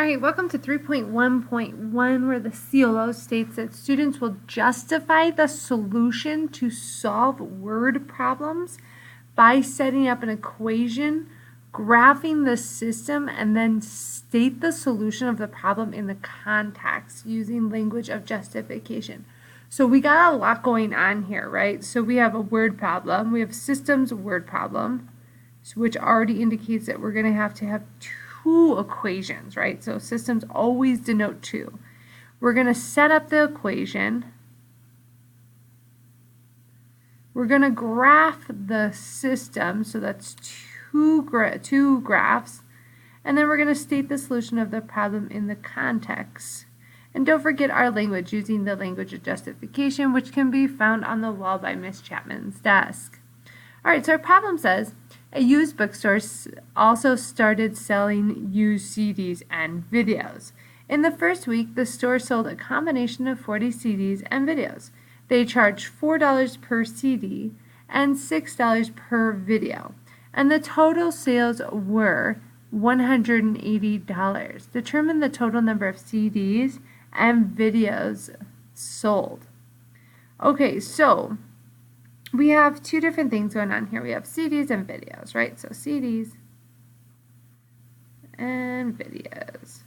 All right, welcome to 3.1.1, where the CLO states that students will justify the solution to solve word problems by setting up an equation, graphing the system, and then state the solution of the problem in the context using language of justification. So we got a lot going on here, right? So we have a word problem, we have systems word problem, which already indicates that we're going to have two equations, right? So systems always denote two. We're going to set up the equation. We're going to graph the system, so that's two graphs. And then we're going to state the solution of the problem in the context. And don't forget our language, using the language of justification, which can be found on the wall by Miss Chapman's desk. All right, so our problem says, a used bookstore also started selling used CDs and videos. In the first week, the store sold a combination of 40 CDs and videos. They charged $4 per CD and $6 per video, and the total sales were $180. Determine the total number of CDs and videos sold. Okay, so we have two different things going on here. We have CDs and videos, right? So CDs and videos.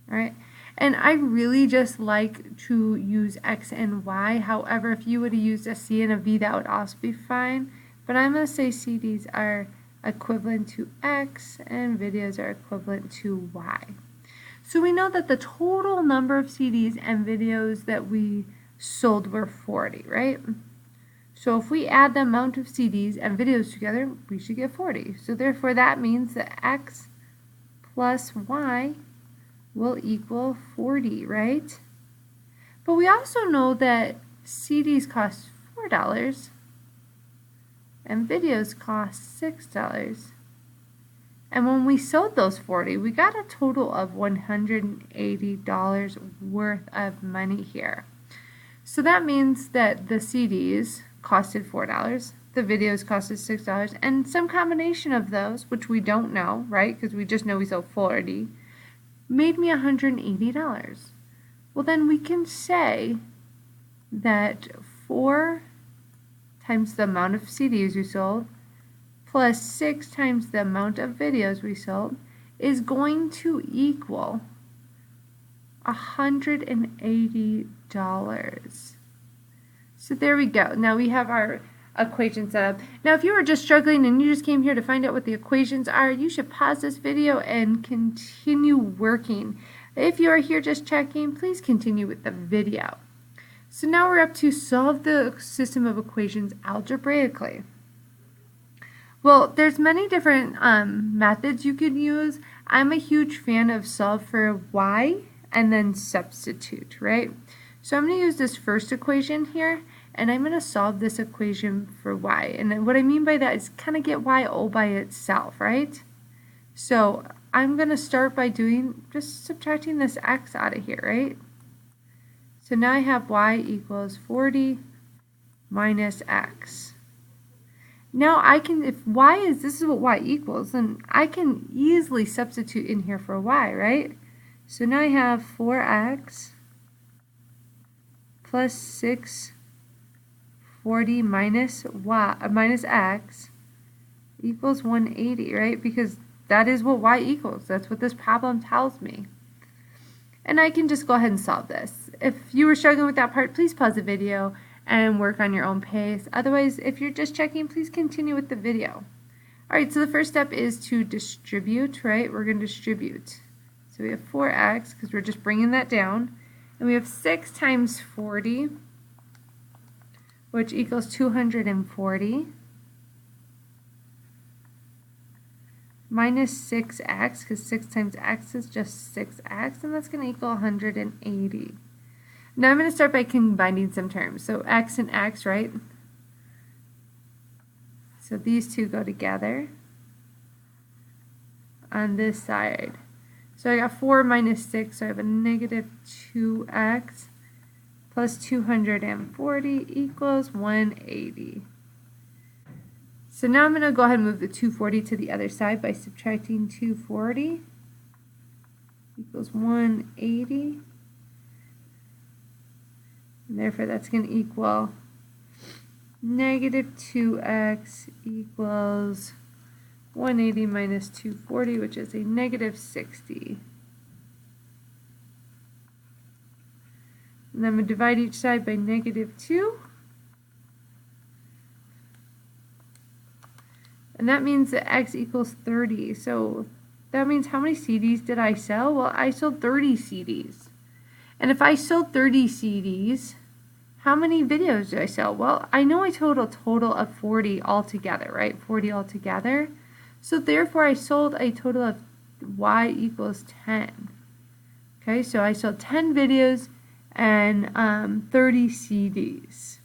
All right. And I really just like to use X and Y. However, if you would have used a C and a V, that would also be fine. But I'm going to say CDs are equivalent to X and videos are equivalent to Y. So we know that the total number of CDs and videos that we sold were 40, right? So if we add the amount of CDs and videos together, we should get 40. So therefore that means that X plus Y will equal 40, right? But we also know that CDs cost $4 and videos cost $6. And when we sold those 40, we got a total of $180 worth of money here. So that means that the CDs costed $4, the videos costed $6, and some combination of those, which we don't know, right, because we just know we sold 40, made me $180. Well, then we can say that 4 times the amount of CDs we sold plus 6 times the amount of videos we sold is going to equal $180. So there we go. Now we have our equation set up. Now if you were just struggling and you just came here to find out what the equations are, you should pause this video and continue working. If you are here just checking, please continue with the video. So now we're up to solve the system of equations algebraically. Well, there's many different methods you could use. I'm a huge fan of solve for y and then substitute, right? So I'm going to use this first equation here, and I'm going to solve this equation for y. And what I mean by that is kind of get y all by itself, right? So I'm going to start by just subtracting this x out of here, right? So now I have y equals 40 minus x. Now I can, if this is what y equals, then I can easily substitute in here for y, right? So now I have 4x plus 640 minus x equals 180, right? Because that is what y equals. That's what this problem tells me. And I can just go ahead and solve this. If you were struggling with that part, please pause the video and work on your own pace. Otherwise, if you're just checking, please continue with the video. All right, so the first step is to distribute, right? We're going to distribute. So we have 4x, because we're just bringing that down. And we have 6 times 40, which equals 240, minus 6x, because 6 times x is just 6x, and that's going to equal 180. Now I'm going to start by combining some terms. So x and x, right? So these two go together on this side. So I got 4 minus 6, so I have a negative 2x plus 240 equals 180. So now I'm going to go ahead and move the 240 to the other side by subtracting 240 equals 180. And therefore, that's going to equal negative 2x equals 180 minus 240, which is a negative 60. And then I'm going to divide each side by negative 2. And that means that x equals 30. So that means how many CDs did I sell? Well, I sold 30 CDs. And if I sold 30 CDs, how many videos did I sell? Well, I know I told a total of 40 altogether, right? 40 altogether. So therefore, I sold a total of y equals 10. Okay, so I sold 10 videos and 30 CDs.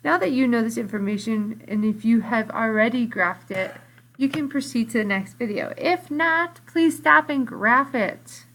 Now that you know this information, and if you have already graphed it, you can proceed to the next video. If not, please stop and graph it.